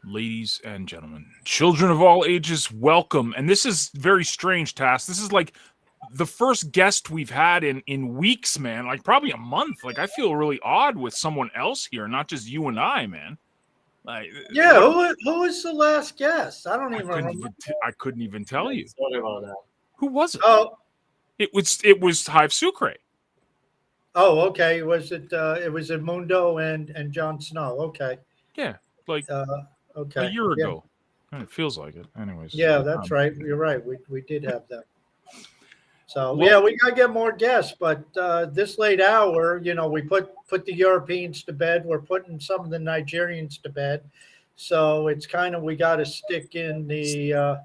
Ladies and gentlemen, children of all ages, welcome. And this is very strange, Task. This is like the first guest we've had in weeks, man. Like probably a month. Like I feel really odd with someone else here, not just you and I, man. Like Yeah, what who was the last guest? I don't even remember. I couldn't even tell you. Sorry about that. Who was it? Oh, It was Hive Sucre. okay. It was Edmundo and Jon Snow. Okay. Yeah, like Uh, okay. a year Yeah. ago. It feels like it. Anyways. Yeah, that's right. You're right. We did have them. So Well- yeah, we gotta get more guests, but this late hour, we put the Europeans to bed. We're putting some of the Nigerians to bed. So it's kind of we got to stick in the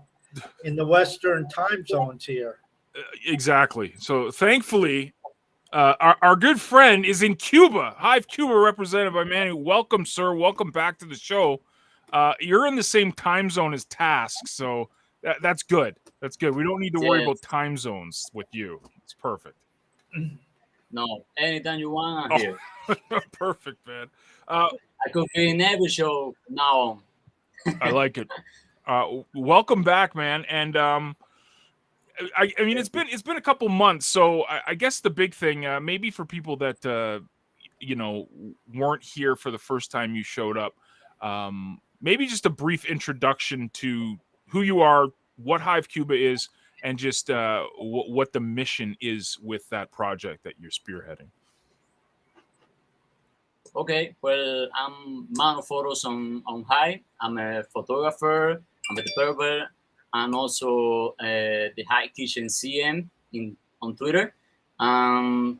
Western time zones here. Exactly. So thankfully, our good friend is in Cuba. Hive Cuba, represented by Manny. Welcome, sir. Welcome back to the show. You're in the same time zone as Task, so that's good. That's good. We don't need to worry about time zones with you. It's perfect. No, anytime you want, Oh. I'm here. Perfect, man. I could be in every show now on. I like it. Welcome back, man. And I mean, it's been a couple months, so I guess the big thing, maybe for people that weren't here for the first time you showed up, maybe just a brief introduction to who you are, what Hive Cuba is, and just what the mission is with that project that you're spearheading. Okay, well, I'm man of photos on Hive. I'm a photographer, I'm a developer, and also the Hive Kitchen CM on Twitter. I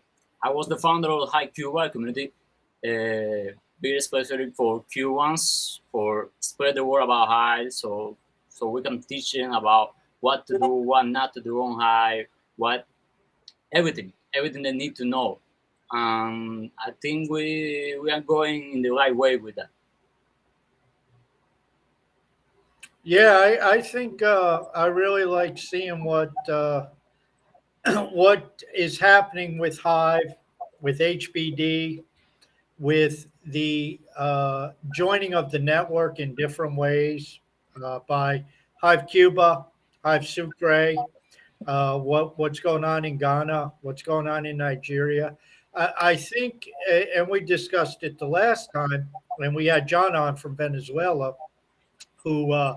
was the founder of Hive Cuba community, very especially for Cubans, for spread the word about Hive, so we can teach them about what to do, what not to do on Hive, everything they need to know. I think we are going in the right way with that. Yeah, I think I really like seeing what what is happening with Hive, with HBD, with the joining of the network in different ways by Hive Cuba, Hive Sucre, what's going on in Ghana, what's going on in Nigeria. I think, and we discussed it the last time when we had John on from Venezuela, who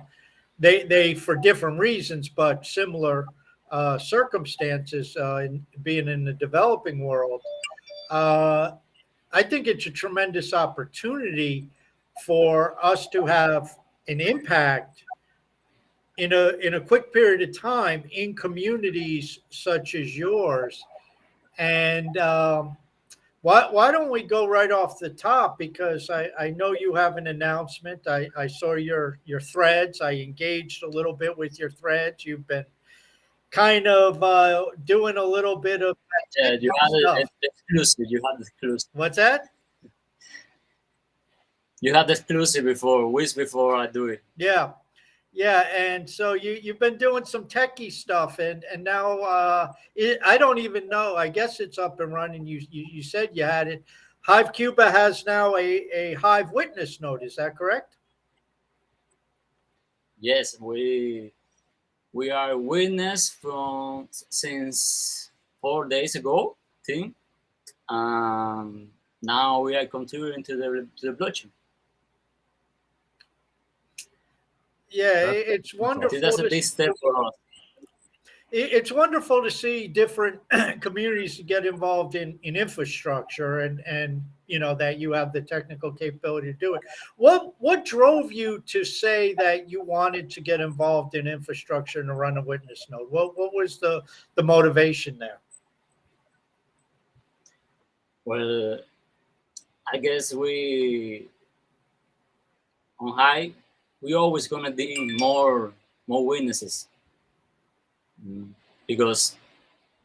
they for different reasons but similar circumstances, in being in the developing world. I think it's a tremendous opportunity for us to have an impact in a quick period of time in communities such as yours. And why don't we go right off the top? Because I know you have an announcement. I saw your threads. I engaged a little bit with your threads. You've been kind of doing a little bit of Yeah, you had stuff. exclusive. You had exclusive. What's that? You had exclusive before, weeks before I do it. Yeah. And so you've been doing some techie stuff, and now I don't even know. I guess it's up and running. You said you had it. Hive Cuba has now a Hive witness note. Is that correct? Yes, we are witness from since 4 days ago, I think. Now we are contributing to the blockchain. Yeah, it's wonderful. That's a big step for us. It's wonderful to see different communities get involved in infrastructure, and that you have the technical capability to do it. What drove you to say that you wanted to get involved in infrastructure and to run a witness node? What was the motivation there? Well, I guess we on High, we always gonna need more witnesses. Because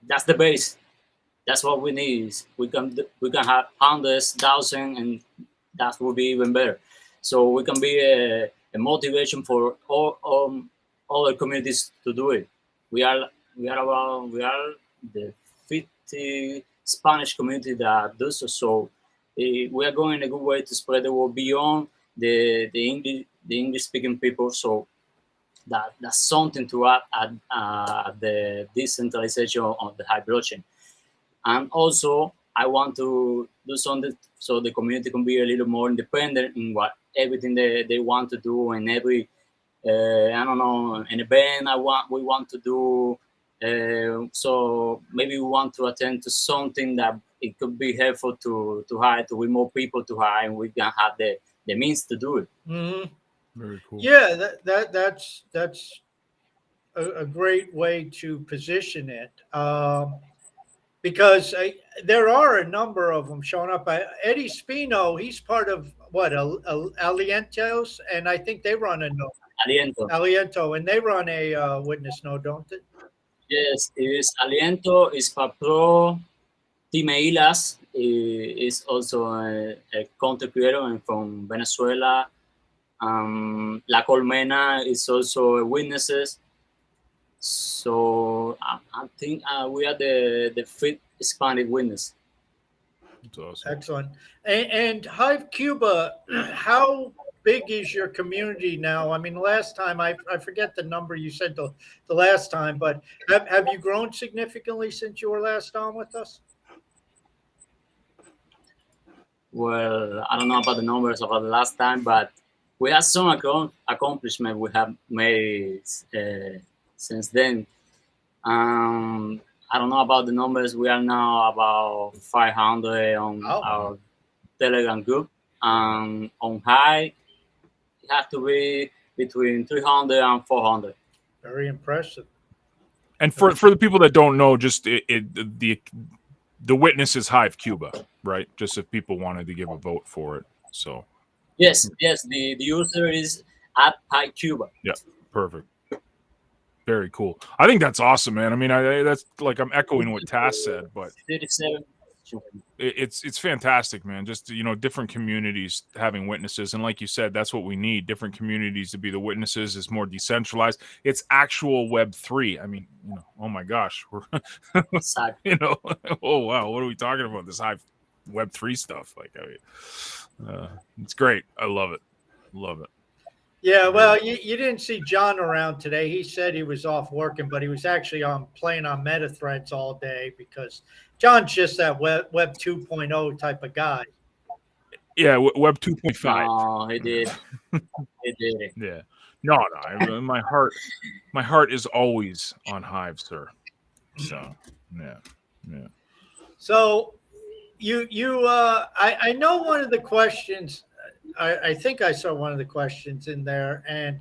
that's the base. That's what we need. We can have hundreds, thousands, and that will be even better. So we can be a motivation for all other communities to do it. We are the 50 Spanish community that does so. So we are going in a good way to spread the word beyond the the English-speaking people. So that's something to add at the decentralization of the Hive blockchain. And also, I want to do something so the community can be a little more independent in what everything they want to do, and every I don't know, an event we want to do. So maybe we want to attend to something that it could be helpful to hire, to with more people to hire, and we can have the means to do it. Mm-hmm. Very cool. Yeah, that's a great way to position it. Because there are a number of them showing up. Eddie Spino, he's part of what, Alientos, and I think they run a node. Aliento, and they run a witness node, don't they? Yes, it is Aliento, is Papro, Timeilas is also a content creator and from Venezuela. La Colmena is also a witnesses. So I think we are the fifth Hispanic witness. That's awesome. Excellent. And Hive Cuba, how big is your community now? I mean, last time I forget the number you said the last time, but have you grown significantly since you were last on with us? Well, I don't know about the numbers about the last time, but we have some accomplishment we have made since then. I don't know about the numbers. We are now about 500 on our Telegram group. On Hive, it has to be between 300 and 400. Very impressive. And for the people that don't know, just the witness is Hive Cuba, right? Just if people wanted to give a vote for it. So yes, the user is at Hive Cuba. Yeah, perfect. Very cool. I think that's awesome, man. I mean, that's like I'm echoing what Tass said, but 37. It's fantastic, man. Just, you know, different communities having witnesses, and like you said, that's what we need. Different communities to be the witnesses. Is more decentralized. It's actual Web3. I mean, you know, oh my gosh, we're you know, oh wow, what are we talking about? This Hive Web3 stuff. Like, I mean, it's great. I love it. Love it. Yeah, well, you didn't see John around today. He said he was off working, but he was actually playing on meta threads all day because John's just that Web 2.0 type of guy. Yeah, Web 2.5. Oh, he did. He did it. Yeah. No. My heart is always on Hive, sir. So, yeah. So, I know one of the questions. I think I saw one of the questions in there, and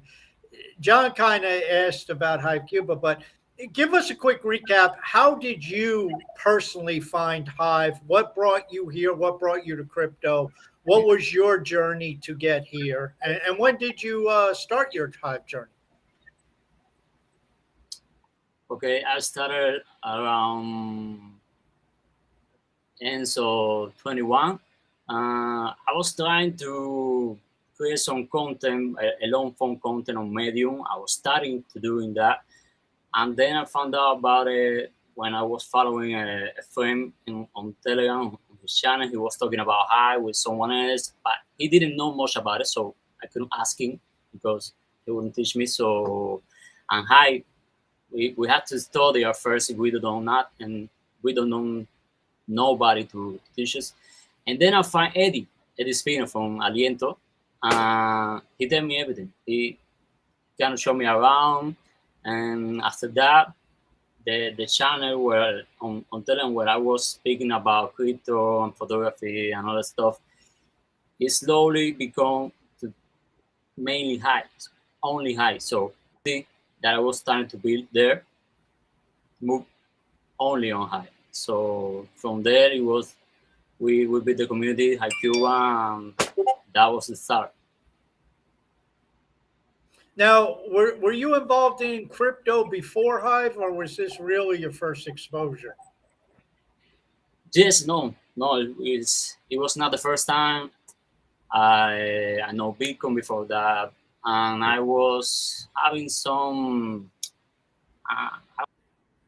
John kind of asked about Hive Cuba, but give us a quick recap. How did you personally find Hive? What brought you here? What brought you to crypto? What was your journey to get here? And when did you start your Hive journey? Okay, I started around end of 21. I was trying to create some content, a long form content on Medium. I was starting to doing that, and then I found out about it when I was following a friend on Telegram, on his channel. He was talking about Hive with someone else, but he didn't know much about it, so I couldn't ask him because he wouldn't teach me. So, and Hive, we had to study at first if we don't know not, and we don't know nobody to teach us. And then I find Eddie Spino from Aliento. He tell me everything. He kind of showed me around. And after that, the channel where on Telegram where I was speaking about crypto and photography and all that stuff, it slowly become to mainly Hive, only Hive. So the that I was starting to build there, move only on Hive. So from there it was we built the community, Hive Cuba, and that was the start. Now, were you involved in crypto before Hive, or was this really your first exposure? Yes, no, it was not the first time. I know Bitcoin before that, and I was having some, I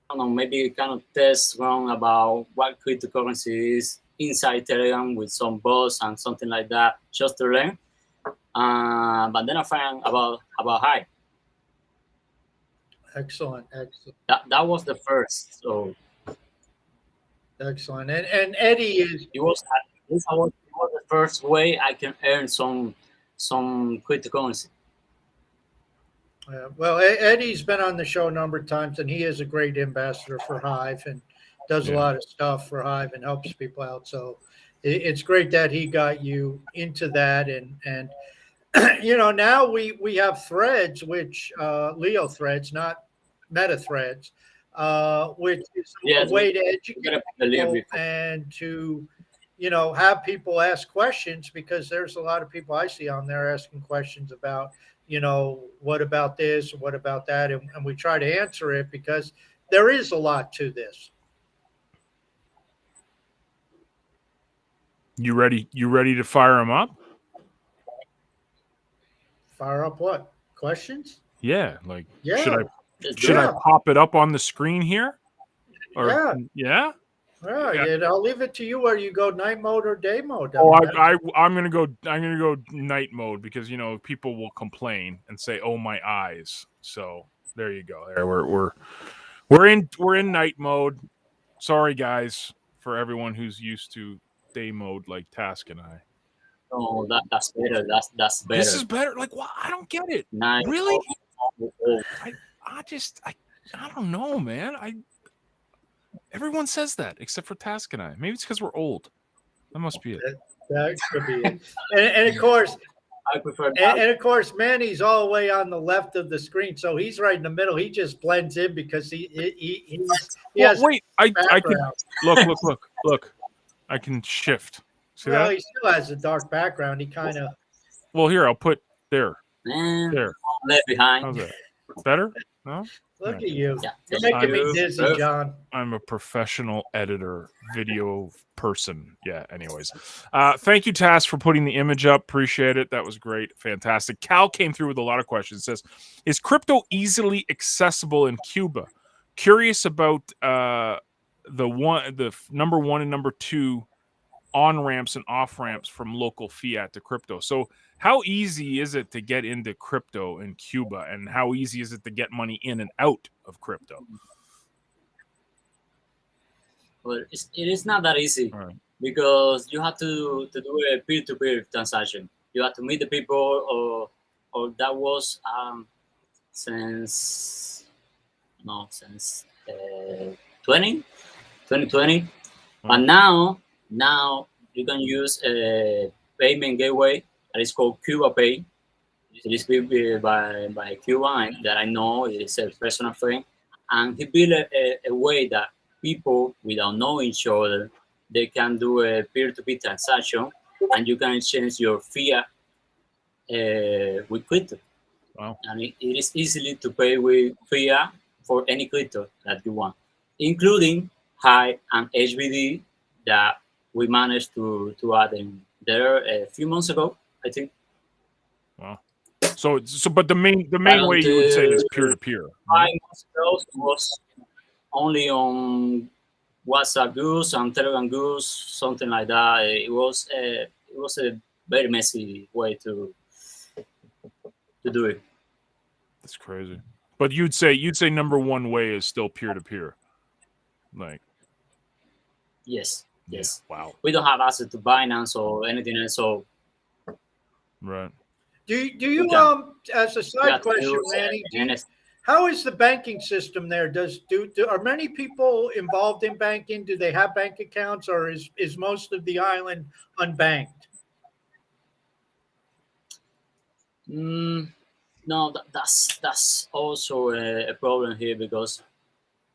don't know, maybe kind of test run about what cryptocurrency is inside Telegram with some bots and something like that, just to learn. But then I found about Hive. Excellent. That was the first. So Excellent. And Eddie is it was the first way I can earn some cryptocurrency. well, Eddie's been on the show a number of times, and he is a great ambassador for Hive and does a lot of stuff for Hive and helps people out. So it's great that he got you into that, and now we have Threads, which Leo Threads, not Meta Threads, which is Yes, a way to we educate get a delivery. people and to have people ask questions, because there's a lot of people I see on there asking questions about what about this, what about that, and we try to answer it because there is a lot to this. You ready to fire him up? Fire up what questions? Yeah, like Yeah. should I pop it up on the screen here? Or Yeah, I'll leave it to you where you go night mode or day mode. Oh, I'm gonna go night mode because people will complain and say, "Oh, my eyes." So there you go. There we're in night mode. Sorry, guys, for everyone who's used to day mode like Task and I. Oh, that's better. That's better. This is better. Like, what? I don't get it. Nice. Really? I don't know, man. Everyone says that except for Task and I. Maybe it's because we're old. That must be it. That could be it. And of course, I prefer. And of course, Manny's all the way on the left of the screen, so he's right in the middle. He just blends in because he has. Wait, I can look. I can shift. See that? He still has a dark background. He kind of. Well, here I'll put there. Man, There. left behind. How's that? Better? No. Look at you. Yeah. You're making me dizzy, John. I'm a professional editor, video person. Yeah, anyways. Thank you, Tass, for putting the image up. Appreciate it. That was great. Fantastic. Cal came through with a lot of questions. Says, is crypto easily accessible in Cuba? Curious about the number one and number two on-ramps and off-ramps from local fiat to crypto. So how easy is it to get into crypto in Cuba, and how easy is it to get money in and out of crypto? Well, it is not that easy, Right. because you have to do a peer-to-peer transaction. You have to meet the people, or that was since 2020. But now you can use a payment gateway that is called Cuba Pay. It is built by a Cuban that I know is a personal friend, and he built a way that people without knowing each other, they can do a peer-to-peer transaction, and you can exchange your fiat with crypto. Wow. And it is easily to pay with fiat for any crypto that you want, including Hive and HBD that we managed to add in there a few months ago, I think. Wow. So, but the main way you would say is peer-to-peer. 5 months ago, it was only on WhatsApp groups and Telegram groups, something like that. It was a very messy way to do it. That's crazy. But you'd say number one way is still peer-to-peer. Like, Yes. Wow. We don't have access to Binance or anything else, so Right. Do you as a side question, Manny? How is the banking system there? Are many people involved in banking? Do they have bank accounts, or is most of the island unbanked? No, that's also a problem here, because,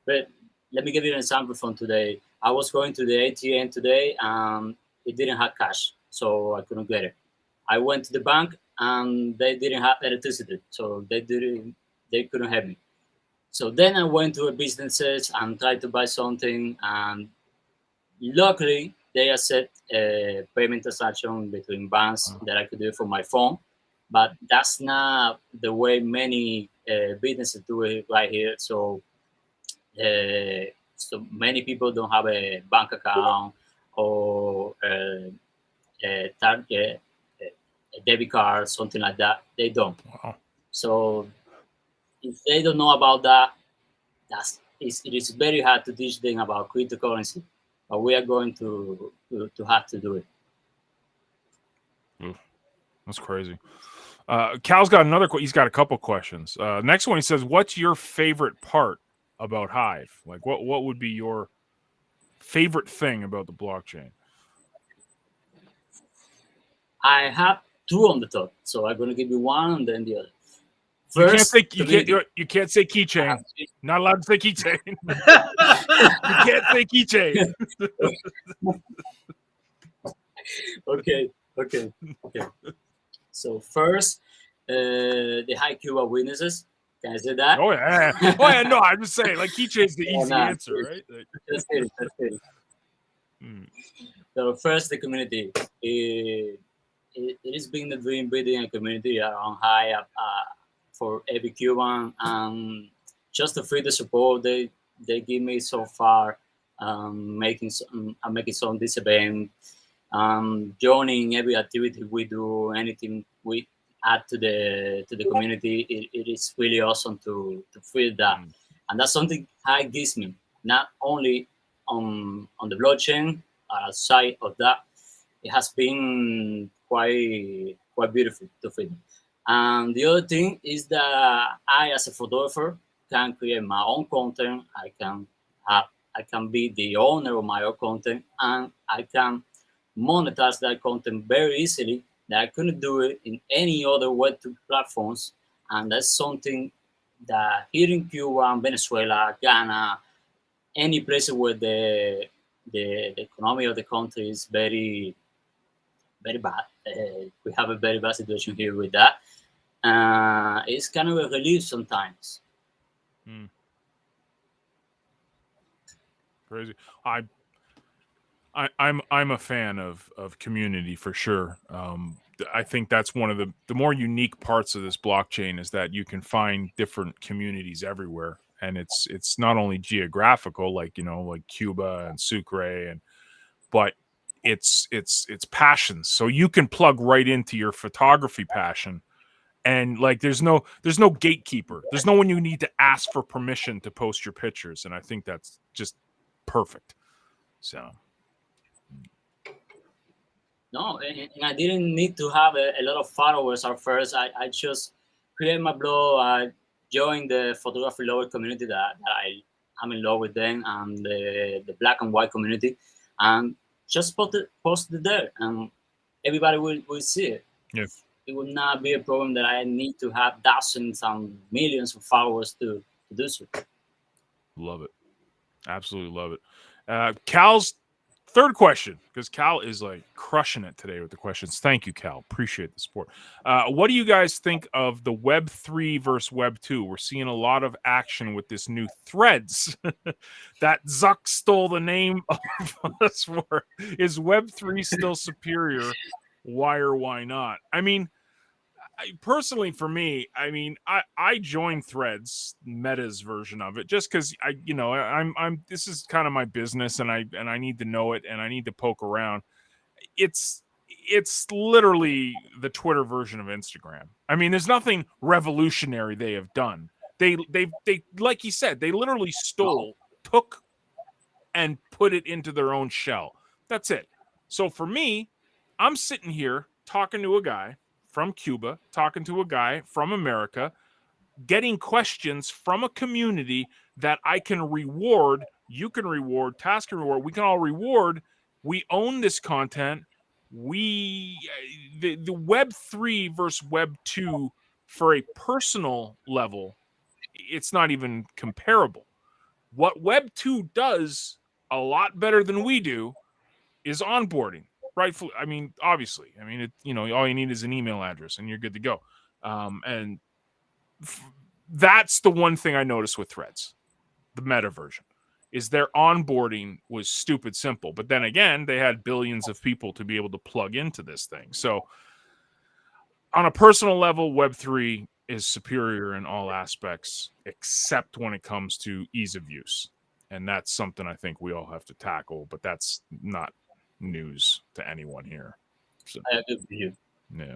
but let me give you an example from today. I was going to the ATM today, and it didn't have cash, so I couldn't get it. I went to the bank, and they didn't have electricity, so they couldn't help me. So then I went to a businesses and tried to buy something, and luckily they accept a payment transaction between banks that I could do for my phone. But that's not the way many businesses do it right here. So many people don't have a bank account or a debit card, something like that. They don't. Wow. So if they don't know about that, it is very hard to teach them about cryptocurrency. But we are going to have to do it. Oof, that's crazy. Cal's got another. He's got a couple questions. Next one, he says, "What's your favorite part about Hive? Like, what would be your favorite thing about the blockchain?" I have two on the top, so I'm going to give you one and then the other. First, you can't say community. keychain. Not allowed to say keychain. You can't say keychain. Okay. So first, the high Cuba witnesses. Can I say that? Oh yeah. No, I'm just saying, like, keychain's the easy answer, right? Just kidding. So first, the community. It has been a dream building a community around High for every Cuban, and just to feel the support they give me so far, making some this event, joining every activity we do, anything we add to the community. It is really awesome to feel that, and that's something High gives me, not only on the blockchain. Outside of that, it has been quite beautiful to feel. And the other thing is that I, as a photographer, can create my own content. I can be the owner of my own content, and I can monetize that content very easily. That I couldn't do it in any other Web2 platforms, and that's something that here in Cuba, Venezuela, Ghana, any place where the economy of the country is very bad. We have a very bad situation here with that. It's kind of a relief sometimes. Crazy. I'm a fan of community for sure. I think that's one of the more unique parts of this blockchain is that you can find different communities everywhere, and it's not only geographical, like like Cuba and Sucre, but it's passions. So you can plug right into your photography passion, and like there's no gatekeeper. There's no one you need to ask for permission to post your pictures, and I think that's just perfect. So. No, and I didn't need to have a lot of followers at first. I just created my blog. I joined the photography lover community that I'm in love with them, and the black and white community, and just posted there, and everybody will see it. Yeah. It will not be a problem that I need to have thousands and millions of followers to do so. Love it. Absolutely love it. Cal's third question, because Cal is like crushing it today with the questions. Thank you, Cal. Appreciate the support. What do you guys think of the Web3 versus Web2? We're seeing a lot of action with this new Threads that Zuck stole the name of us for. Is Web3 still superior? Why or why not? I mean, personally, for me, I joined Threads, Meta's version of it, just because I'm this is kind of my business, and I need to know it, and I need to poke around. It's literally the Twitter version of Instagram. I mean, there's nothing revolutionary they have done. They like you said, they literally took and put it into their own shell. That's it. So for me, I'm sitting here talking to a guy from Cuba, talking to a guy from America, getting questions from a community that I can reward, you can reward, task and reward, we can all reward. We own this content. The Web3 versus Web2 for a personal level, it's not even comparable. What Web2 does a lot better than we do is onboarding. Rightfully, obviously, all you need is an email address and you're good to go. And that's the one thing I noticed with Threads, the meta version, is their onboarding was stupid simple. But then again, they had billions of people to be able to plug into this thing. So on a personal level, Web3 is superior in all aspects, except when it comes to ease of use. And that's something I think we all have to tackle, but that's not news to anyone here. So, I agree with you. Yeah.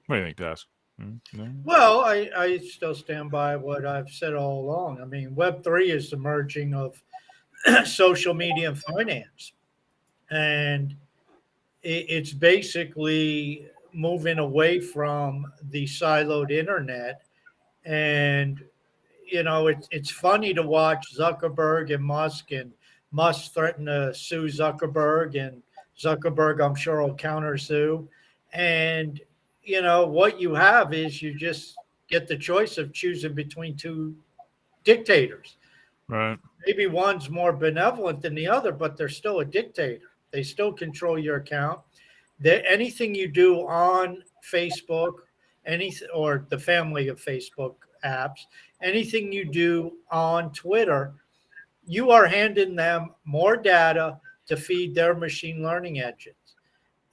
What do you think, Task? No? Well, I still stand by what I've said all along. I mean, Web3 is the merging of social media and finance. And it's basically moving away from the siloed internet. And, it's funny to watch Zuckerberg and Musk threaten to sue Zuckerberg, and Zuckerberg, I'm sure, will counter sue. And, what you have is you just get the choice of choosing between two dictators. Right. Maybe one's more benevolent than the other, but they're still a dictator. They still control your account. Anything you do on Facebook, or the family of Facebook apps, anything you do on Twitter, you are handing them more data to feed their machine learning engines.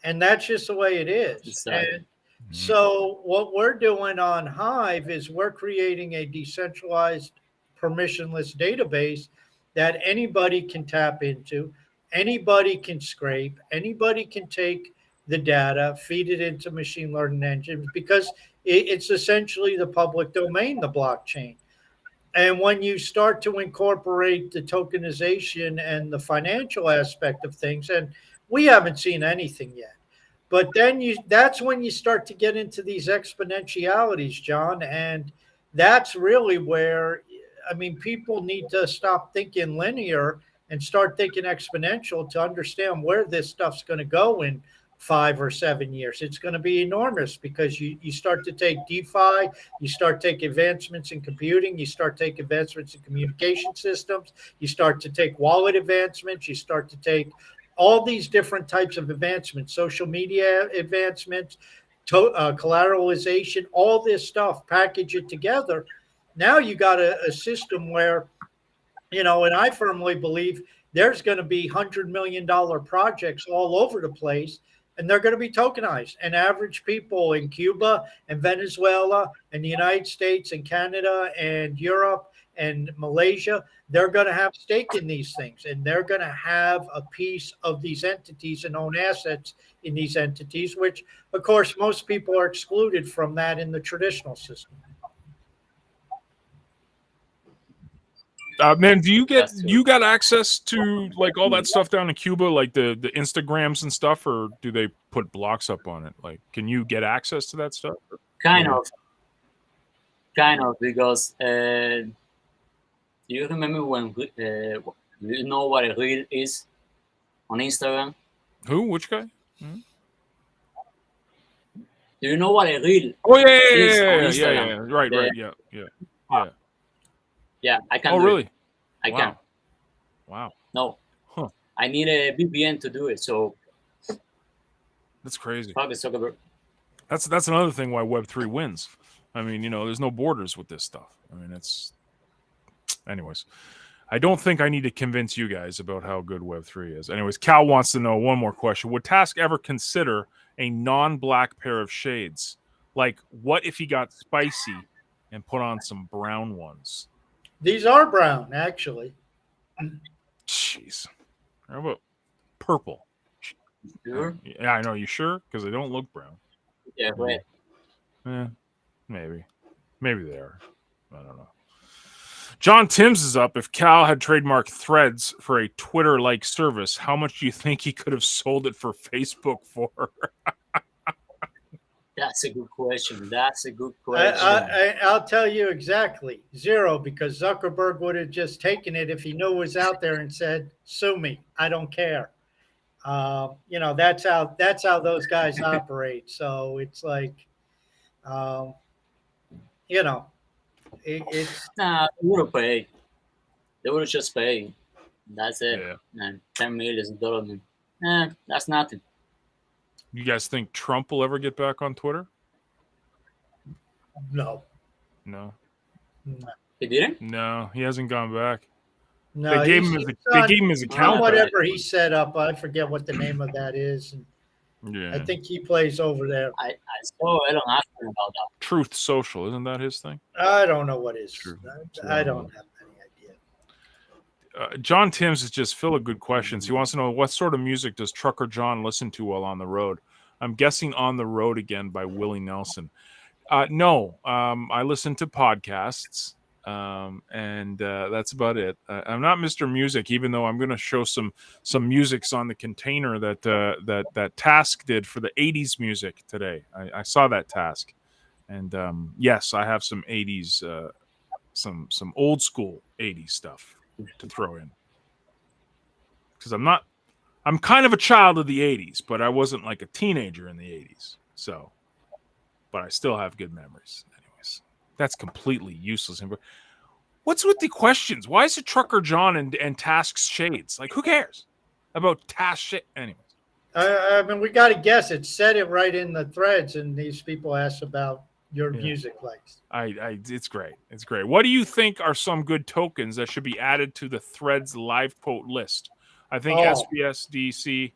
And that's just the way it is. Exactly. And so what we're doing on Hive is we're creating a decentralized permissionless database that anybody can tap into, anybody can scrape, anybody can take the data, feed it into machine learning engines, because it's essentially the public domain, the blockchain. And when you start to incorporate the tokenization and the financial aspect of things, and we haven't seen anything yet, but then that's when you start to get into these exponentialities, John. And that's really where, I mean, people need to stop thinking linear and start thinking exponential to understand where this stuff's going to go in 5 or 7 years. It's going to be enormous, because you start to take DeFi, you start to take advancements in computing, you start to take advancements in communication systems, you start to take wallet advancements, you start to take all these different types of advancements, social media advancements, collateralization, all this stuff, package it together. Now you got a system where, and I firmly believe there's going to be $100 million projects all over the place, and they're going to be tokenized. And average people in Cuba and Venezuela and the United States and Canada and Europe and Malaysia, they're going to have stake in these things, and they're going to have a piece of these entities and own assets in these entities, which, of course, most people are excluded from that in the traditional system. Man, do you got access to like all that stuff down in Cuba, like the Instagrams and stuff, or do they put blocks up on it? Like, can you get access to that stuff? Kind of, because do you remember when do you know what a reel is on Instagram? Who? Which guy? Do you know what a reel? Oh yeah. Right, yeah. Yeah, I can. Oh, really? I can. Wow. No. Huh. I need a VPN to do it. So that's crazy. That's another thing why Web3 wins. I mean, there's no borders with this stuff. I mean, anyways. I don't think I need to convince you guys about how good Web3 is. Anyways, Cal wants to know one more question. Would Task ever consider a non-black pair of shades? Like, what if he got spicy and put on some brown ones? These are brown, actually. Jeez. How about purple? Sure? Yeah, I know. You sure? Because they don't look brown. Yeah, red. Yeah, maybe. Maybe they are. I don't know. John Timms is up. If Cal had trademarked Threads for a Twitter-like service, how much do you think he could have sold it for Facebook for? That's a good question. I'll tell you exactly. 0, because Zuckerberg would have just taken it if he knew it was out there and said, sue me. I don't care. That's how those guys operate. So it's like, it's. Nah, they would have paid. They would have just paid. That's it. Yeah. And $10 million. That's nothing. You guys think Trump will ever get back on Twitter? No. He didn't? No, he hasn't gone back. No, they gave him his account. Whatever he set up, I forget what the name of that is. Yeah. I think he plays over there. I saw Elon asking about that. Truth Social, isn't that his thing? I don't know what it is. True. I don't have any idea. John Timms is just full of good questions. He wants to know, what sort of music does Trucker John listen to while on the road? I'm guessing On the Road Again by Willie Nelson. No, I listen to podcasts, and that's about it. I'm not Mr. Music, even though I'm going to show some musics on the container that Task did for the '80s music today. I saw that Task, and yes, I have some '80s, some old school '80s stuff to throw in, because I'm kind of a child of the '80s, but I wasn't like a teenager in the '80s, so. But I still have good memories. Anyways, that's completely useless. What's with the questions? Why is it Trucker John and Task's shades? Like, who cares about Task shit? Anyways. I mean, we got to guess. It said it right in the threads, and these people asked about your music likes. It's great. It's great. What do you think are some good tokens that should be added to the threads live quote list? I think SBS, DC,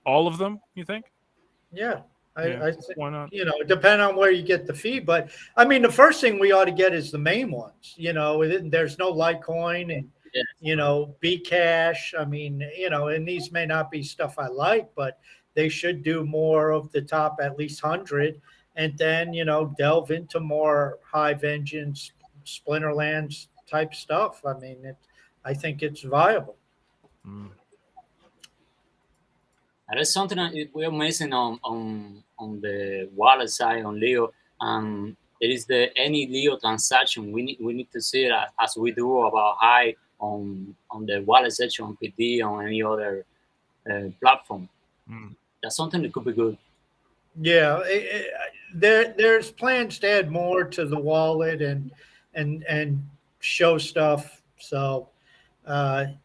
all of them, you think? Yeah. I think, why not? Depending on where you get the feed. But I mean, the first thing we ought to get is the main ones. There's no Litecoin and, Bcash. I mean, and these may not be stuff I like, but they should do more of the top at least 100. And then, delve into more Hive engines, Splinterlands type stuff. I mean, I think it's viable. That is something that we're missing on the wallet side on Leo. There is any Leo transaction. We need to see it as we do about Hive on the wallet section on PD on any other platform. That's something that could be good. Yeah, there's plans to add more to the wallet and show stuff. So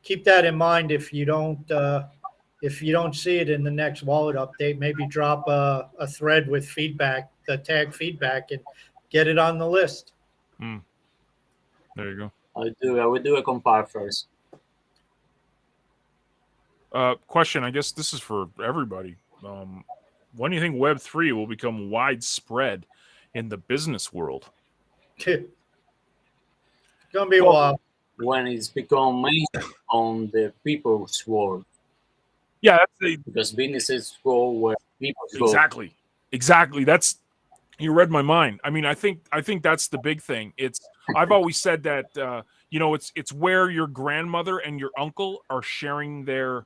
keep that in mind. If you don't see it in the next wallet update, maybe drop a thread with feedback, the tag feedback, and get it on the list. There you go. I will do a compare first. Question, I guess this is for everybody. When do you think Web3 will become widespread in the business world? It's going to be a while. When it's become mainstream on the people's world. Yeah, because businesses go where people go. Exactly. That's, you read my mind. I mean, I think that's the big thing. I've always said that it's where your grandmother and your uncle are sharing their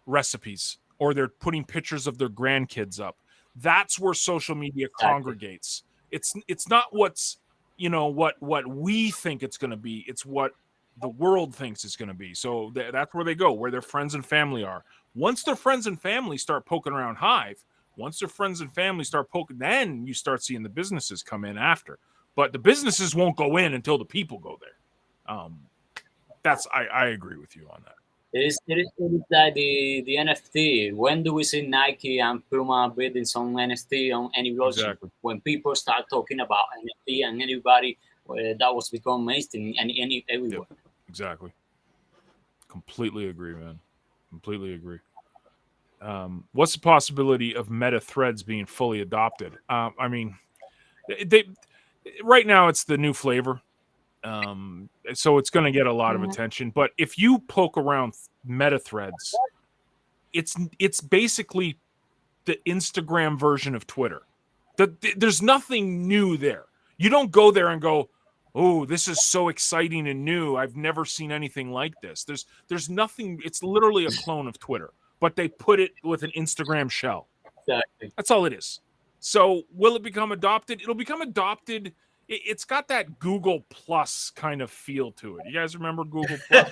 recipes, or they're putting pictures of their grandkids up. That's where social media congregates. It's not what's what we think it's going to be. It's what the world thinks it's going to be. So that's where they go, where their friends and family are. Once their friends and family start poking around Hive, then you start seeing the businesses come in after. But the businesses won't go in until the people go there. I agree with you on that. It is like the NFT. When do we see Nike and Puma building some NFT on any blockchain? Exactly. When people start talking about NFT and anybody that was become mainstream and everywhere. Yep. Exactly. Completely agree, man. Completely agree. What's the possibility of meta threads being fully adopted? I mean, they right now it's the new flavor. So it's going to get a lot of attention. But if you poke around meta threads, it's basically the Instagram version of Twitter. There's nothing new there. You don't go there and go, oh, this is so exciting and new. I've never seen anything like this. There's nothing. It's literally a clone of Twitter, but they put it with an Instagram shell. Exactly. That's all it is. So will it become adopted? It'll become adopted. It's got that Google Plus kind of feel to it. You guys remember Google Plus?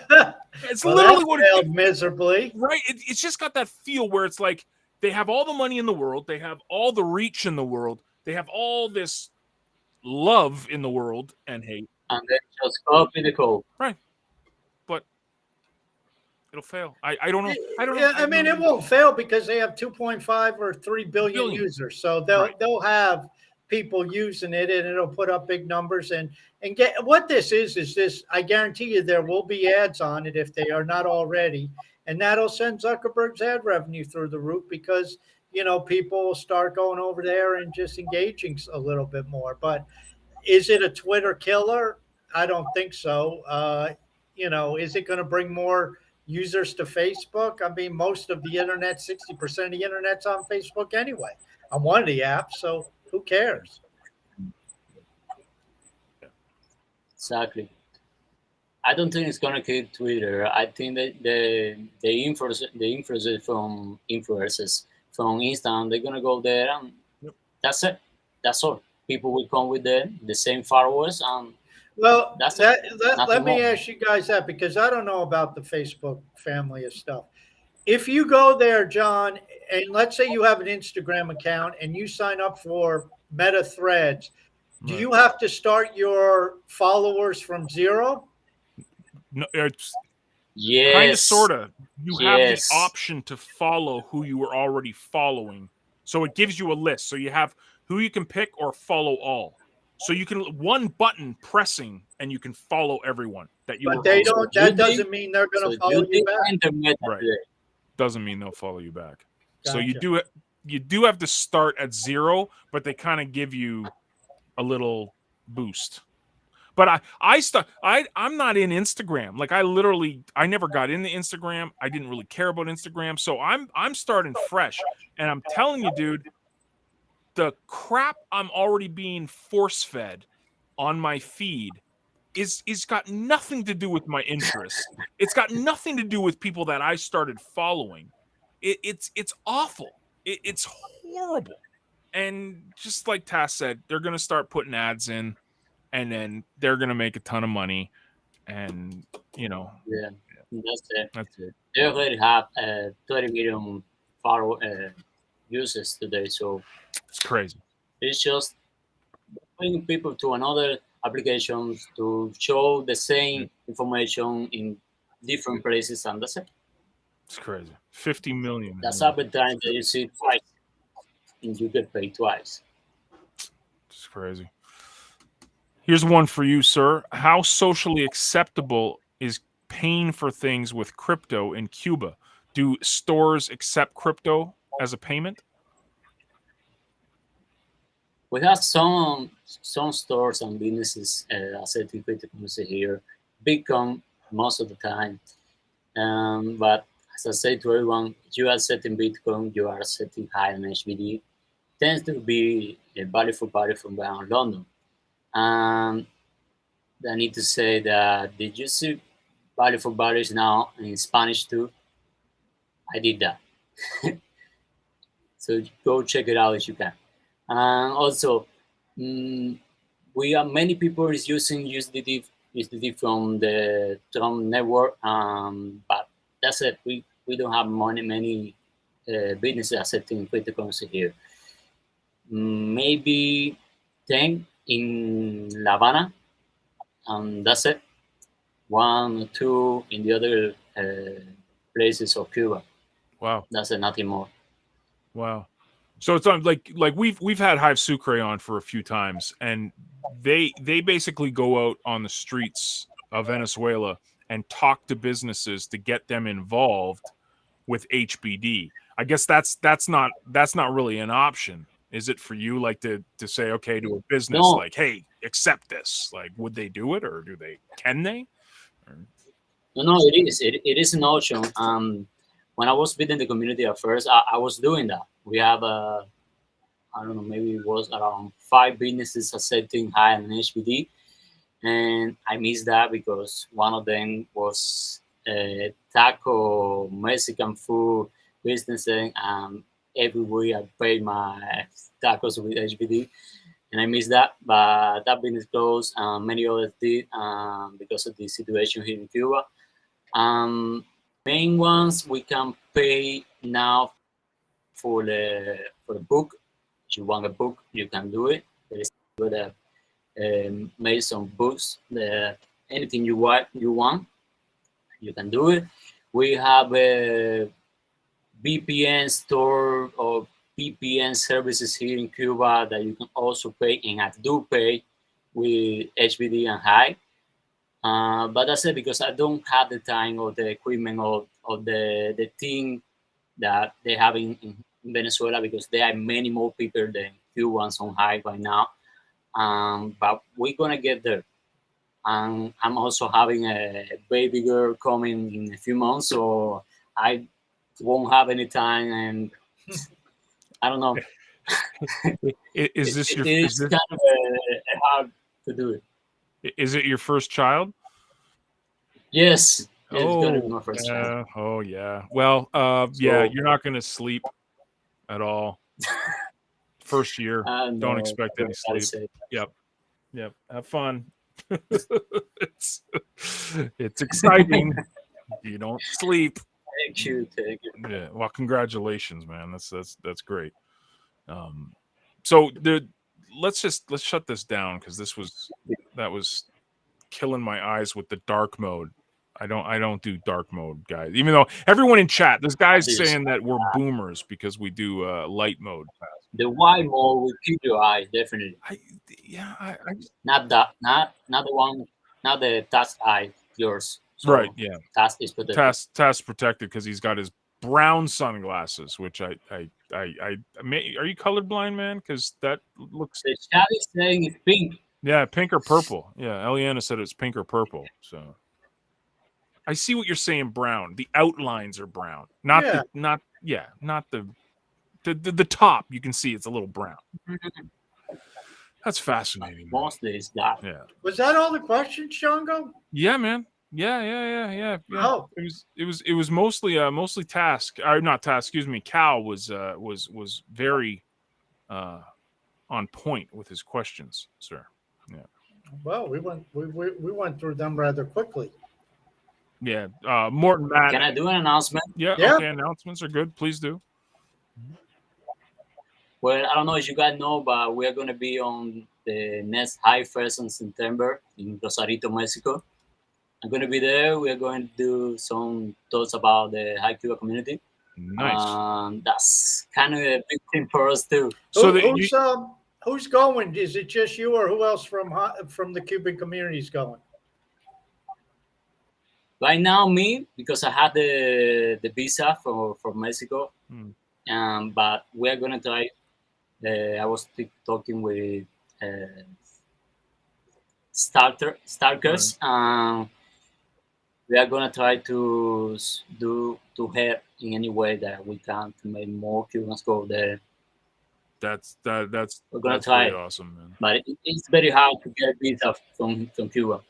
It's literally what it failed miserably. Right. It's just got that feel where it's like they have all the money in the world. They have all the reach in the world. They have all this love in the world and hate. And then just copy the code. Right. But it'll fail. I don't know. I mean, it won't fail because they have 2.5 or 3 billion users. So they'll have people using it, and it'll put up big numbers and get what this is this. I guarantee you there will be ads on it if they are not already, and that'll send Zuckerberg's ad revenue through the roof because people will start going over there and just engaging a little bit more. But is it a Twitter killer? I don't think so. Is it going to bring more users to Facebook? I mean, most of the internet, 60% of the internet's on Facebook anyway. on one of the apps. So who cares? Exactly. I don't think it's gonna keep Twitter. I think that the influencers from influencers from Insta, they're gonna go there, and that's it. That's all. People will come with the same followers, and Well, that's it. Nothing let me more. ask you guys that because I don't know about the Facebook family of stuff. If you go there, John, and let's say you have an Instagram account and you sign up for Meta Threads, do Right. you have to start your followers from zero? No, it's kind of, Yes. sort of. You have the Yes. option to follow who you were already following. So it gives you a list. So you have who you can pick or follow all. So you can one button pressing and you can follow everyone that you But were they already. don't. You That did. doesn't mean they're going So to follow you did back. enter Meta Right. today. Doesn't mean they'll follow you back. So you Gotcha. do have to start at zero, but they kind of give you a little boost. But I'm not in Instagram. Like I never got into Instagram. I didn't really care about Instagram. So I'm starting fresh. And I'm telling you, dude, the crap I'm already being force fed on my feed is got nothing to do with my interests. It's got nothing to do with people that I started following. It's awful. It's horrible. And just like Tass said, they're gonna start putting ads in, and then they're gonna make a ton of money. And Yeah, that's it. that's it. They already have 30 million users today, so It's crazy. it's just bringing people to another applications to show the same information in different places, and that's it. It's crazy. 50 million. That's advertising that you see twice, and you get paid twice. It's crazy. Here's one for you, sir. How socially acceptable is paying for things with crypto in Cuba? Do stores accept crypto as a payment? We have some stores and businesses accepting cryptocurrency here, Bitcoin most of the time. But as I say to everyone, if you are accepting Bitcoin, you are accepting high on HBD. Tends to be a value for value from around London. And I need to say that did you see value for values now in Spanish too? I did that. So go check it out if you can. And also, we are many people is using USDT from the Trump network, but that's it. We don't have many businesses accepting cryptocurrency here. Maybe 10 in La Habana, and that's it. 1 or 2 in the other places of Cuba. Wow. That's it, nothing more. Wow. So it's on like we've had Hive Sucre on for a few times, and they basically go out on the streets of Venezuela and talk to businesses to get them involved with HBD. I guess that's not really an option, is it, for you? Like to say, okay, to a business, No. like, hey, accept this. Like, would they do it, or can they? No, it is. It is an option. When I was building the community at first, I was doing that. We have I don't know, maybe it was around 5 businesses accepting high and HBD, and I missed that because one of them was a taco Mexican food business, and every week I pay my tacos with HBD, and I missed that. But that business closed, and many others did because of the situation here in Cuba. Main ones we can pay now for the book. If you want a book, you can do it. There is good made some books. Anything you want, you can do it. We have a VPN store or VPN services here in Cuba that you can also pay, and I do pay with HBD and High. But that's it, because I don't have the time or the equipment or the team that they have in Venezuela, because there are many more people than Cubans on High right now. But we're gonna get there. And I'm also having a baby girl coming in a few months, so I won't have any time, and I don't know. Is this your? It's kind of hard to do it. Is it your first child? Yes. It's gonna be Oh, my first yeah. child. Oh, yeah. Well, yeah, you're not going to sleep at all. First year, don't expect any sleep. Yep. Have fun. it's exciting. You don't sleep. Thank you. Yeah. Well, congratulations, man. That's great. So let's shut this down because that was killing my eyes with the dark mode. I don't do dark mode, guys. Even though everyone in chat, there's guys saying that we're boomers because we do light mode. The white mode will keep your eyes definitely. Not the one, not the task eye, yours. So right? Yeah. Task is protected. Task protected because he's got his brown sunglasses, which are you colorblind, man? Because that looks. The chat is saying it's pink. Yeah, pink or purple. Yeah, Eliana said it's pink or purple. So I see what you're saying. Brown. The outlines are brown. Not the top. You can see it's a little brown. That's fascinating. Mostly it's that. Yeah. Was that all the questions, Shango? Yeah, man. Yeah. Oh. It was mostly Task. Not Task. Excuse me. Cal was very on point with his questions, sir. Yeah. Well, we went through them rather quickly. Yeah. Morton, Matt. Can I do an announcement? Yeah. Okay. Announcements are good. Please do. Well, I don't know if you guys know, but we are going to be on the next High Fest in September in Rosarito, Mexico. I'm going to be there. We are going to do some thoughts about the High Cuba community. Nice. That's kind of a big thing for us too. So who's going? Is it just you, or who else from the Cuban community is going? Right now, me, because I had the visa from Mexico. But we are going to try. I was talking with Starkers. We are going to try to help in any way that we can to make more Cubans go there. That's we're going to try. Really awesome, man. But it's very hard to get a visa from Cuba,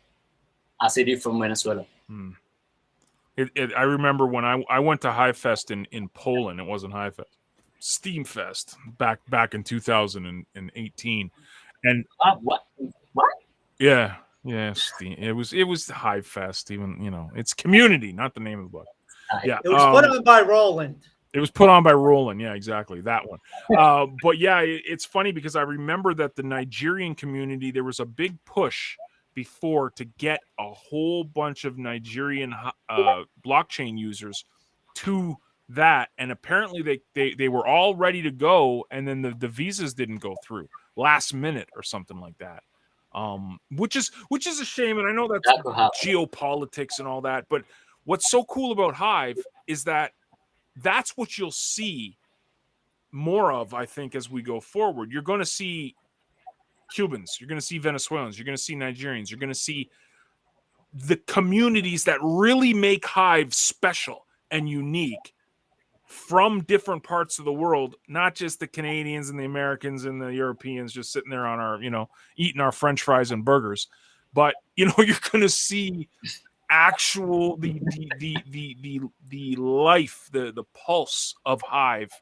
as it is from Venezuela. I remember when I went to High Fest in Poland. It wasn't High Fest, Steam Fest back in 2018, and what? Yeah, Steam. It was High Fest. Even it's community, not the name of the book. Yeah, it was put on by Roland. It was put on by Roland. Yeah, exactly that one. But yeah, it's funny because I remember that the Nigerian community, there was a big push before to get a whole bunch of Nigerian blockchain users to that, and apparently they were all ready to go, and then the visas didn't go through last minute or something like that, which is a shame. And I know that's geopolitics and all that, but what's so cool about Hive is that's what you'll see more of, I think, as we go forward. You're going to see Cubans, you're going to see Venezuelans, you're going to see Nigerians, you're going to see the communities that really make Hive special and unique from different parts of the world, not just the Canadians and the Americans and the Europeans just sitting there on our, eating our French fries and burgers, but you're going to see actual the life, the pulse of Hive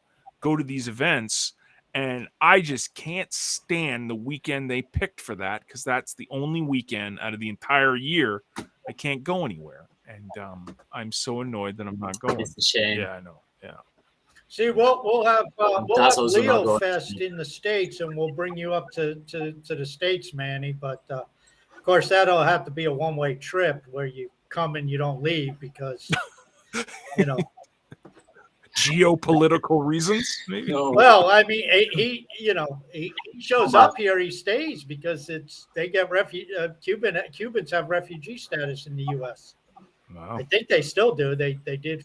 go to these events. And I just can't stand the weekend they picked for that, because that's the only weekend out of the entire year I can't go anywhere. And I'm so annoyed that I'm not going. It's a shame. Yeah, I know. Yeah. See, we'll have Leo Fest in the States, and we'll bring you up to the States, Manny. But of course, that'll have to be a one-way trip where you come and you don't leave because geopolitical reasons, maybe. Well, I mean, he shows up here, he stays because they get Cubans have refugee status in the U.S. Wow. I think they still do. They did.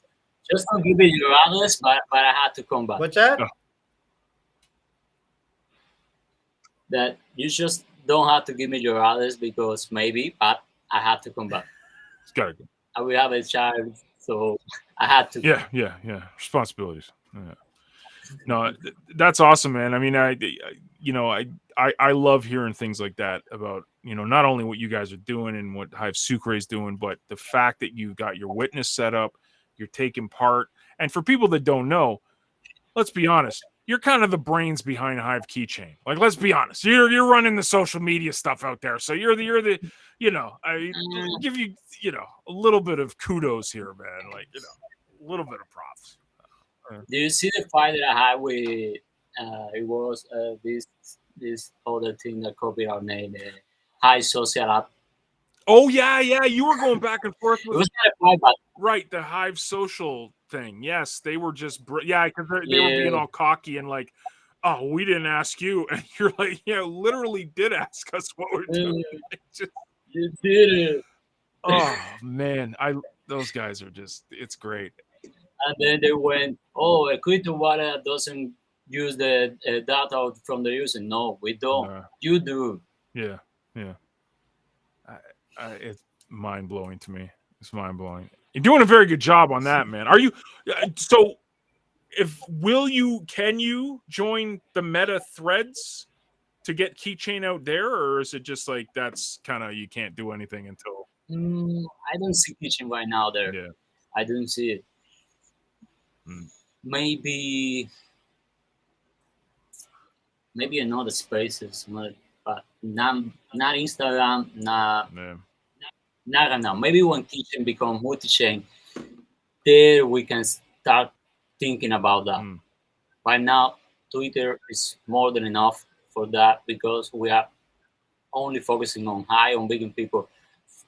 Just to give me your address, but I had to come back. What's that? That you just don't have to give me your address because maybe, but I had to come back. It's gotta go. I will have a child, so I had to. Yeah. Responsibilities. Yeah. No, that's awesome, man. I mean, I love hearing things like that about, not only what you guys are doing and what Hive Sucre is doing, but the fact that you got your witness set up, you're taking part. And for people that don't know, let's be honest, you're kind of the brains behind Hive Keychain. Like, let's be honest, you're running the social media stuff out there. So you're the I give you, a little bit of kudos here, man. Like, a little bit of props. Do you see the fight that I had with? It was this other thing that copied our name, High Social App. Oh yeah, you were going back and forth It with was kind of fight, but right the Hive Social thing. Yes, they were just because they were being all cocky and like, oh, we didn't ask you, and you're like, yeah, literally did ask us what we're doing. You did it. Oh man, those guys are just, it's great. And then they went, oh, a Crypto wallet doesn't use the data from the user. No, we don't. You do. Yeah. It's mind blowing to me. It's mind blowing. You're doing a very good job on that, man. Are you? So, can you join the Meta Threads to get Keychain out there, or is it just like that's kind of you can't do anything until? I don't see Keychain right now there. Yeah. I don't see it. Maybe another spaces, but not Instagram, not now. Maybe when Keychain become multi-chain, there we can start thinking about that. Right now, Twitter is more than enough for that because we are only focusing on Hive, on bringing people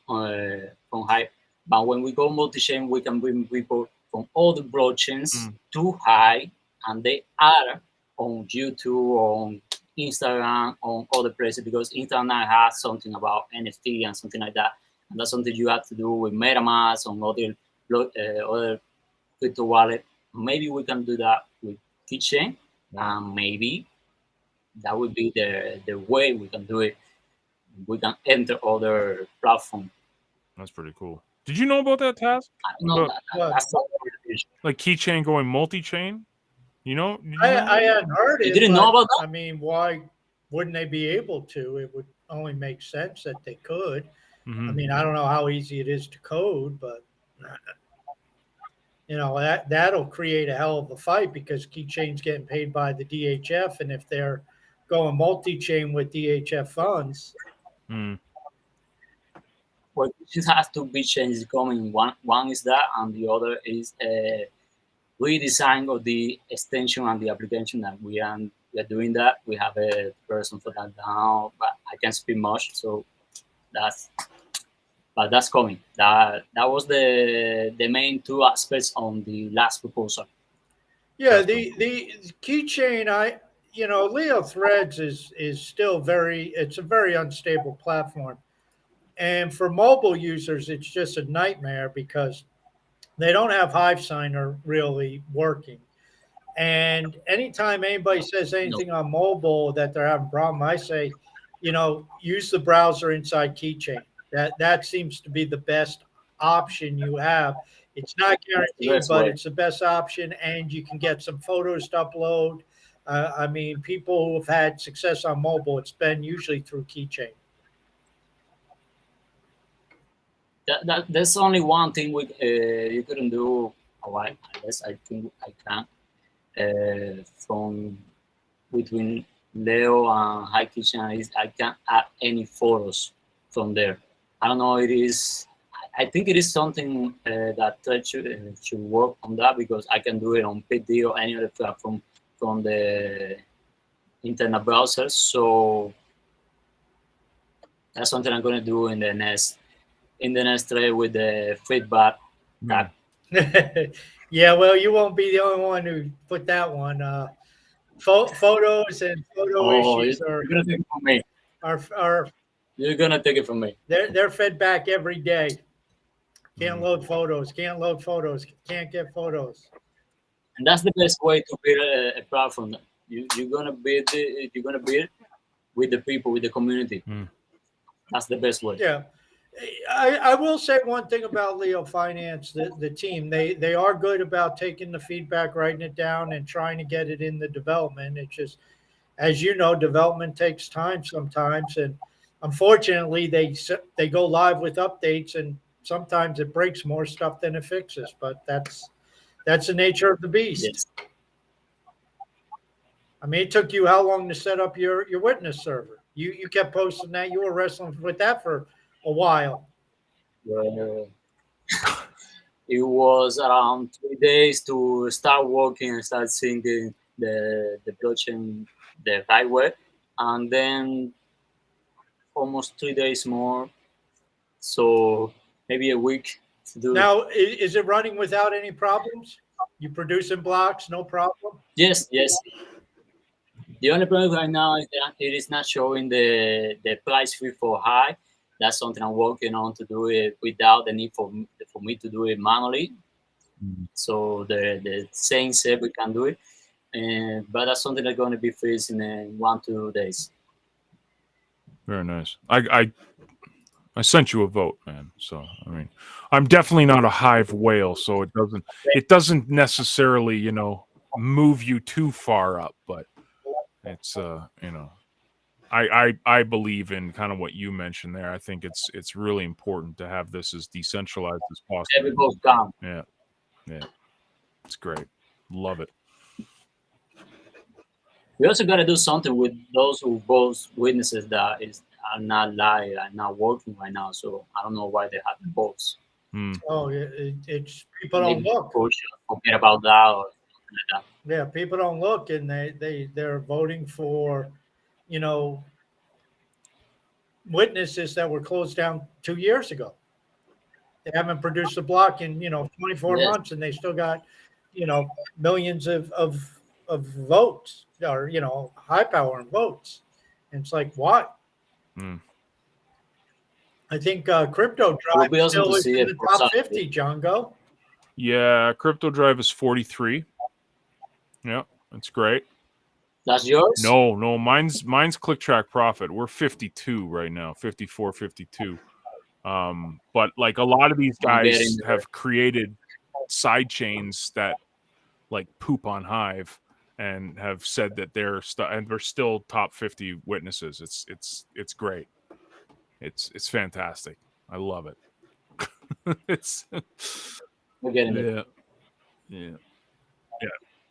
from Hive. But when we go multi-chain, we can bring people from all the blockchains to Hive, and they are on YouTube, on Instagram, on other places, because Internet has something about NFT and something like that. And that's something you have to do with MetaMask, on other crypto wallet. Maybe we can do that with Keychain, and maybe that would be the way we can do it. We can enter other platform. That's pretty cool. Did you know about that task? I don't know. That's not like Keychain going multi-chain. I hadn't heard it. You didn't know about that? I mean, why wouldn't they be able to? It would only make sense that they could. I mean, I don't know how easy it is to code, but that'll create a hell of a fight because Keychain's getting paid by the DHF, and if they're going multi-chain with DHF funds. Well, it has two big changes coming. One is that, and the other is redesign of the extension and the application that we are doing that. We have a person for that now, but I can't speak much. So that's coming. That was the main two aspects on the last proposal. Yeah, the Keychain, Leo Threads is still it's a very unstable platform. And for mobile users, it's just a nightmare because they don't have Hive Signer really working. And anytime anybody says anything on mobile that they're having a problem, I say, use the browser inside Keychain. That seems to be the best option you have. It's not guaranteed, but it's the best option, and you can get some photos to upload. I mean, people who have had success on mobile, it's been usually through Keychain. There's only one thing you couldn't do. I guess I think I can. From between Leo and High Keychain is I can't add any photos from there. I don't know. It is. I think it is something that should work on that because I can do it on PD or any other platform from the internet browser. So that's something I'm going to do in the next thread with the feedback. Yeah, well, you won't be the only one who put that one. Photos and photo issues you're gonna take it from me. You're gonna take it from me. They're fed back every day. Can't load photos. Can't load photos. Can't get photos. And that's the best way to build a platform. You're gonna build with the people, with the community. That's the best way. Yeah. I will say one thing about Leo Finance, the team. They are good about taking the feedback, writing it down, and trying to get it in the development. It's just, as you know, development takes time sometimes, and unfortunately, they go live with updates, and sometimes it breaks more stuff than it fixes. But that's the nature of the beast. Yes. I mean, it took you how long to set up your witness server? You kept posting that. You were wrestling with that for a while. Uh, it was around 3 days to start working and start seeing the blockchain, the hardware, and then almost 3 days more. So maybe a week to do it. Now, is it running without any problems? You producing blocks, no problem? Yes, yes. The only problem right now is that it is not showing the price fee for high. That's something I'm working on to do it without the need for me to do it manually. So the saying said we can do it, but that's something that's going to be fixed in 1-2 days. Very nice. I sent you a vote, man. So I mean, I'm definitely not a hive whale, so it doesn't necessarily, you know, move you too far up, but it's you know, I believe in kind of what you mentioned there. I think it's really important to have this as decentralized as possible. Every vote counts. Yeah, it's great. Love it. We also got to do something with those who both witnesses that are not live, are not working right now. So I don't know why they have the votes. Oh, it's people don't Maybe look. people should forget about that or something like that. Yeah, people don't look, and they're voting for, you know, witnesses that were closed down 2 years ago. They haven't produced a block in 24 Yes. months, and they still got millions of votes, or high power votes. And it's like, what? Mm. I think Crypto It Drive would be awesome still to is see in it the for top some- 50, John Go. Yeah, Crypto Drive is 43. Yeah, that's great. That's yours? No, mine's Click Track Profit. We're 52 right now, 54, 52. But like a lot of these I'm guys getting there. have created side chains that like poop on Hive and have said that they're still top 50 witnesses. It's great. It's fantastic. I love it. It's We're getting it. yeah.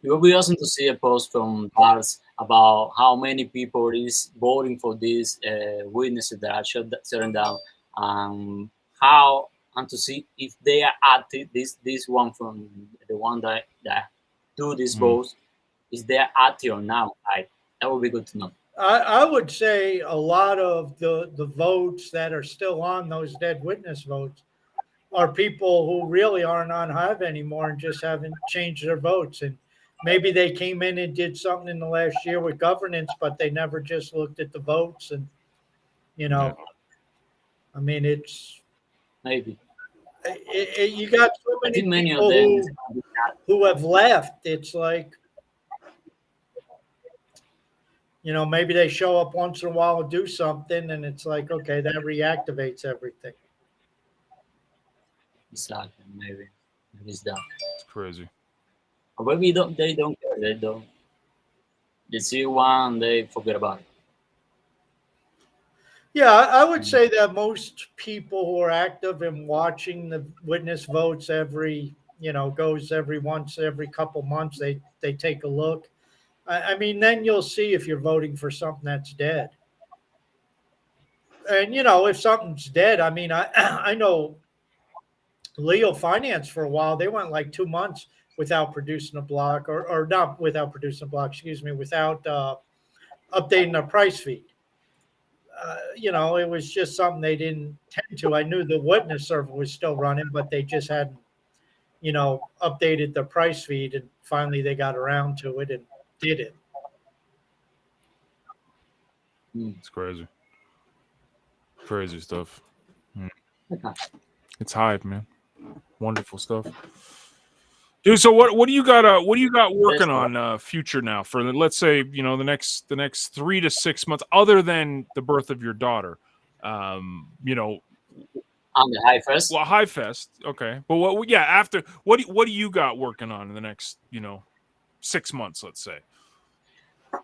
It would be awesome to see a post from Bars about how many people is voting for these witnesses that are shutting down, how and to see if they are active. This one from the one that do these votes, is they active or now? That would be good to know. I would say a lot of the votes that are still on those dead witness votes are people who really aren't on Hive anymore and just haven't changed their votes. And maybe they came in and did something in the last year with governance, but they never just looked at the votes. And, I mean, it's Maybe. You got so I many think many of people them. who have left. It's like, maybe they show up once in a while and do something, and it's like, okay, that reactivates everything. Exactly. Maybe it's that. It's crazy. Or maybe they don't care. They don't. They see one, they forget about it. Yeah, I would say that most people who are active in watching the witness votes goes every couple months, they take a look. I mean, then you'll see if you're voting for something that's dead. And if something's dead, I mean, I know Leo Finance for a while, they went like 2 months without producing a block, or not without producing a block, excuse me, without updating their price feed. It was just something they didn't tend to. I knew the witness server was still running, but they just hadn't, updated the price feed, and finally they got around to it and did it. It's crazy. Crazy stuff. Okay. It's Hive, man. Wonderful stuff. Dude, so what do you got working on future now for let's say, the next 3 to 6 months, other than the birth of your daughter? On the High Fest. Well, High Fest, okay. But what? Yeah, after what do you got working on in the next 6 months, let's say?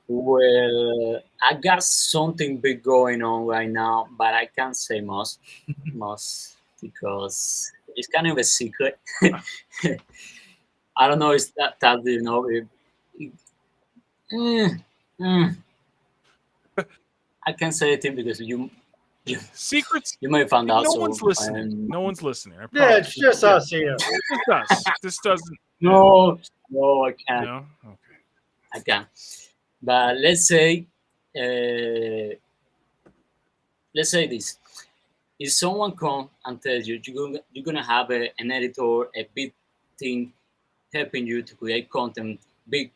Well, I got something big going on right now, but I can't say much because it's kind of a secret. I don't know if that Mm, mm. I can't say anything because you Secrets. you may find out. No So, one's listening. No one's listening. I Yeah, promise. it's just us here. It's just us. This doesn't. no, I can't. No. Okay. I can't. But let's say this: if someone come and tells you you're gonna have an editor, a big team helping you to create content, big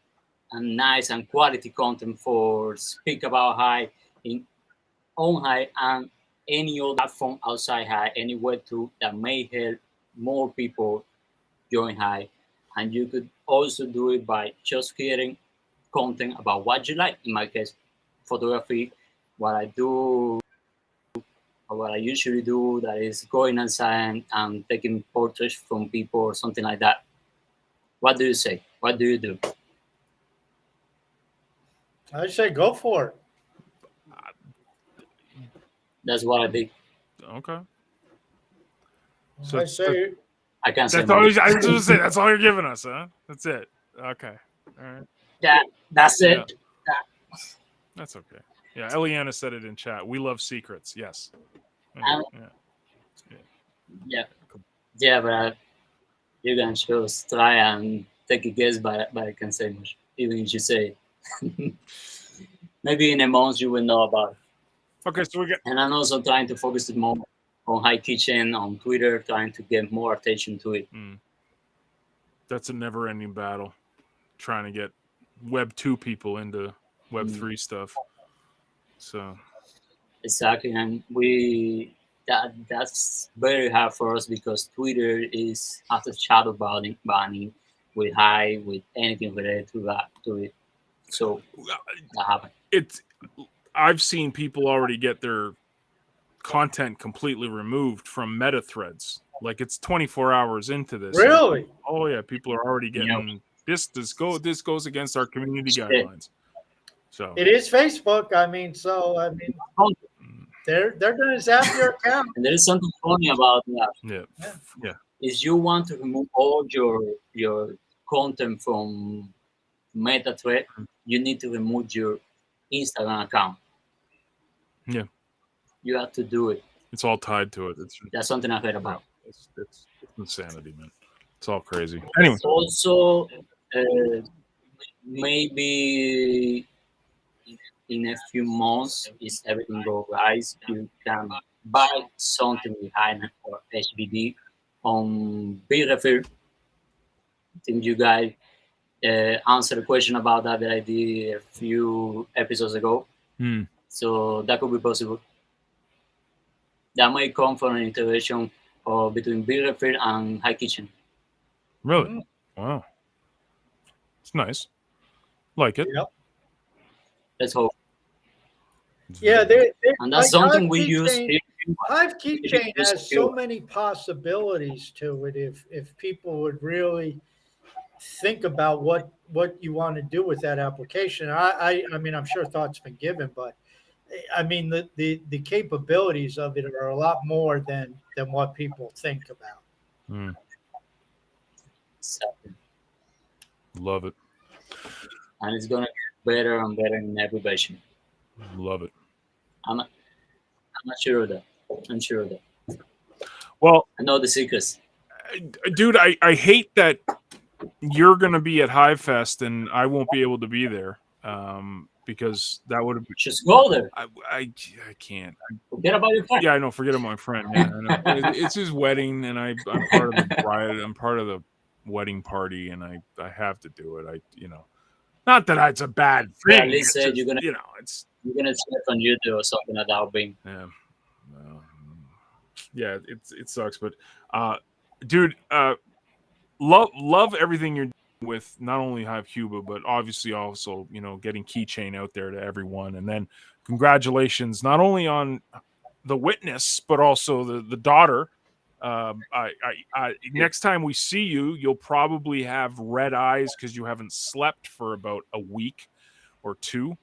and nice and quality content for speak about High in on High and any other platform outside High, anywhere to that may help more people join High, and you could also do it by just creating content about what you like. In my case, photography. What I do, or what I usually do, that is going outside and taking portraits from people or something like that. What do you say? What do you do? I say go for it. That's what I did. Okay. I say I can't say That's all. more. I was going to say. That's all you're giving us, huh? That's it. Okay. All right. That's it. That's okay. Yeah, Eliana said it in chat. We love secrets. Yes. Yeah, but you can just try and take a guess, but I can't say much. Even if you say it. Maybe in a month you will know about it. Okay, so we got. And I'm also trying to focus it more on High Kitchen, on Twitter, trying to get more attention to it. That's a never-ending battle, trying to get Web 2 people into Web 3 stuff. So exactly, and that's very hard for us because Twitter has a shadow banning with High, with anything related to it. So that happened. I've seen people already get their content completely removed from meta threads. Like it's 24 hours into this. Really? Like, oh yeah, people are already getting this goes against our community guidelines. So it is Facebook. They're gonna zap your account. And there is something funny about that. Yeah. If you want to remove all your content from meta thread, you need to remove your Instagram account. Yeah. You have to do it. It's all tied to it. That's something I heard about. It's insanity, man. It's all crazy. Anyway. Also, maybe in a few months, if everything goes right, you can buy something behind or HBD on Be-Refer. I think you guys answered a question about that I did a few episodes ago. So that could be possible. That might come from an integration between Be-Refer and High Kitchen. Really? Wow. It's nice. Like it. Yep. Let's hope. Yeah, and that's something we use. Hive Keychain has so many possibilities to it if people would really think about what you want to do with that application. I mean, I'm sure thought's been given, but I mean the capabilities of it are a lot more than what people think about. Love it. And it's gonna get better and better in every version. Love it. I'm not sure of that. I'm sure of that. Well, I know the secrets. Dude, I hate that you're going to be at Hive Fest and I won't be able to be there because that would have been... Just go there. I can't. Forget about your friend. Yeah, I know. Forget about my friend. Yeah, I know. It's his wedding and I'm part of the bride. I'm part of the wedding party and I have to do it. Not that it's a bad thing. Yeah, at least said you're gonna check on YouTube or something like that. Being yeah, it sucks, but dude, love everything you're doing with not only Hive Cuba, but obviously also getting Keychain out there to everyone, and then congratulations not only on the witness but also the daughter Next time we see you, you'll probably have red eyes because you haven't slept for about a week or two.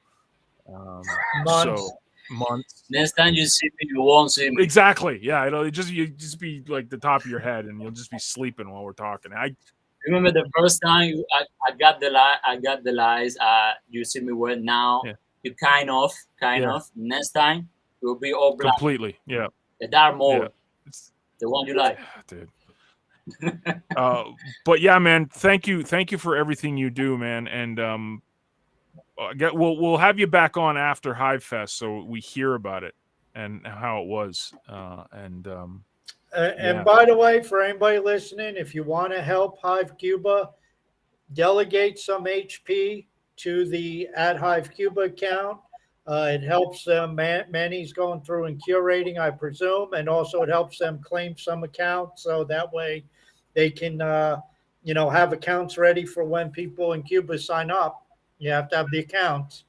Months. So months. Next time you see me, you won't see me. Exactly. Yeah. You just be like the top of your head, and you'll just be sleeping while we're talking. Remember the first time I got the lies. You see me well now. Yeah. You kind of. Next time you'll be all black. Completely. Yeah. The dark mode. Yeah. The one you like. Dude. But yeah, man, thank you for everything you do, man. And we'll have you back on after Hive Fest so we hear about it and how it was. And by the way, for anybody listening, if you want to help Hive Cuba, delegate some HP to the @Hive Cuba account. It helps them. Manny's going through and curating, I presume, and also it helps them claim some accounts, so that way they can, have accounts ready for when people in Cuba sign up. You have to have the accounts.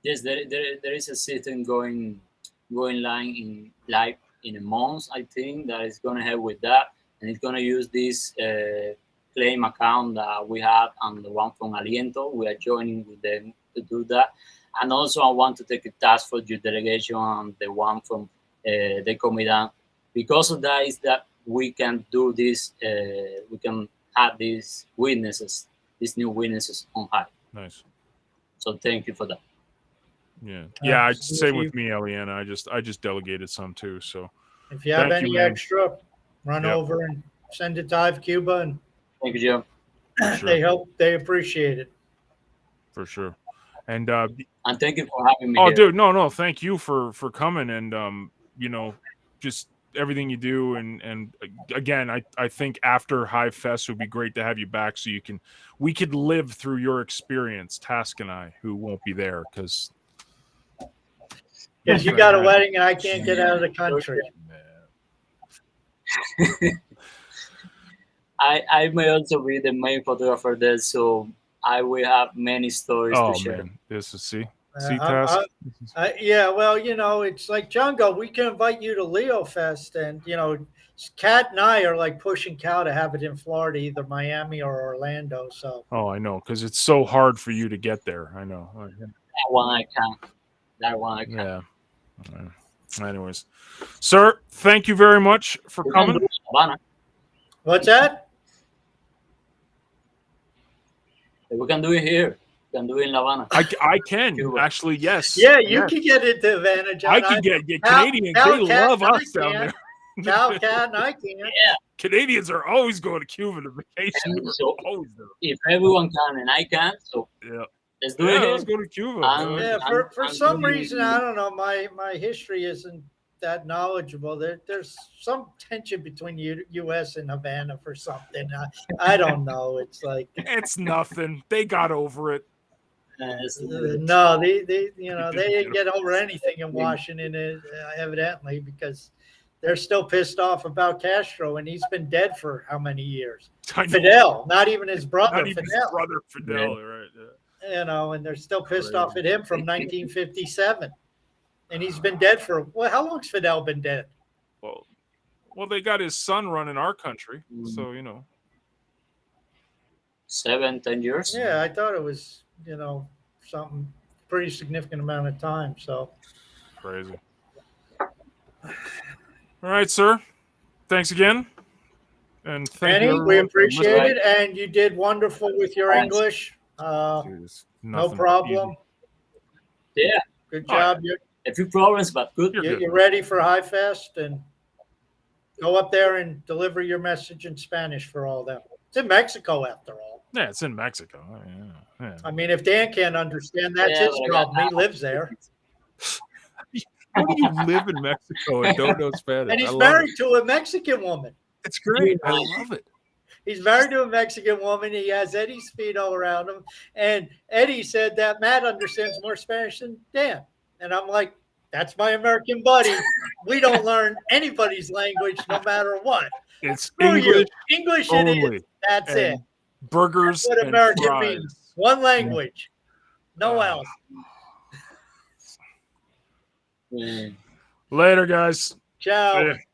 Yes, there is a system going live in a month. I think that is going to help with that, and it's going to use this claim account that we have and the one from Aliento. We are joining with them to do that. And also I want to take a task for your delegation and the one from the Comidan. Because of that is that we can do this, we can have these witnesses, these new witnesses on Hive. nice. So thank you for that. Yeah. Same with me, Eliana. I just delegated some too. So If you have Thank any you, man. extra, run over and send it to Hive Cuba, and Thank you, Joe. sure, they appreciate it. for sure. And And thank you for having me oh, here. dude, no, thank you for coming and just everything you do. And again, I think after Hive Fest would be great to have you back so we could live through your experience, Task and I, who won't be there because Because you got a wedding and I can't get out of the country. I may also be the main photographer there, so I will have many stories to share. Man, this is see Uh, Task. Yeah, well, it's like Jungle. We can invite you to Leo Fest, and Kat and I are like pushing Cal to have it in Florida, either Miami or Orlando. So. Oh, I know, because it's so hard for you to get there. I know. That one I can. That one I can. Yeah. Anyways, sir, thank you very much for coming. What's that? We can do it here. We can do it in La Habana. I can Cuba. actually, yes. Yeah, you yes. can get into Havana, John. I can get Canadians. Cal, They Cat, love and I us down there. Cal, Cat, and I can. Yeah. Canadians are always going to Cuba to vacation. And so always there. if everyone can and I can, so Yeah. let's do it. Let's go to Cuba. Yeah, for I'm some really- reason, I don't know. My history isn't that knowledgeable. There's some tension between U.S. and Havana for something. I don't know. It's like It's nothing. They got over it. no, they didn't get over anything in Washington, evidently, because they're still pissed off about Castro, and he's been dead for how many years? I know. Fidel, not even his brother. Not even his Fidel. brother Fidel, right? Yeah. And they're still pissed off at him from 1957. And he's been dead how long's Fidel been dead? Well, they got his son running our country, so 7-10 years. Yeah, I thought it was, something pretty significant amount of time. So crazy. All right, sir. Thanks again. And thank Annie, you. we everyone, for appreciate listening. it. And you did wonderful with your Thanks. English. Dude, it's No nothing but problem. Yeah, Good Oh, yeah. job. a few problems, but good. You're good. You're ready for High Fest, and go up there and deliver your message in Spanish for all them. It's in Mexico, after all. Yeah, it's in Mexico. Yeah. I mean, if Dan can't understand, that's Yeah, his but I got problem. He lives there, How do you live in Mexico and don't know Spanish? and he's I love married it. to a Mexican woman. It's great. I love it. He's married to a Mexican woman. He has Eddie Speedo around him, and Eddie said that Matt understands more Spanish than Dan. And I'm like, that's my American buddy. We don't learn anybody's language, no matter what. It's Screw English you. English it only. is. That's and it. Burgers That's what and American fries. means. One language. No Ah. else. Yeah. Later, guys. Ciao. See ya.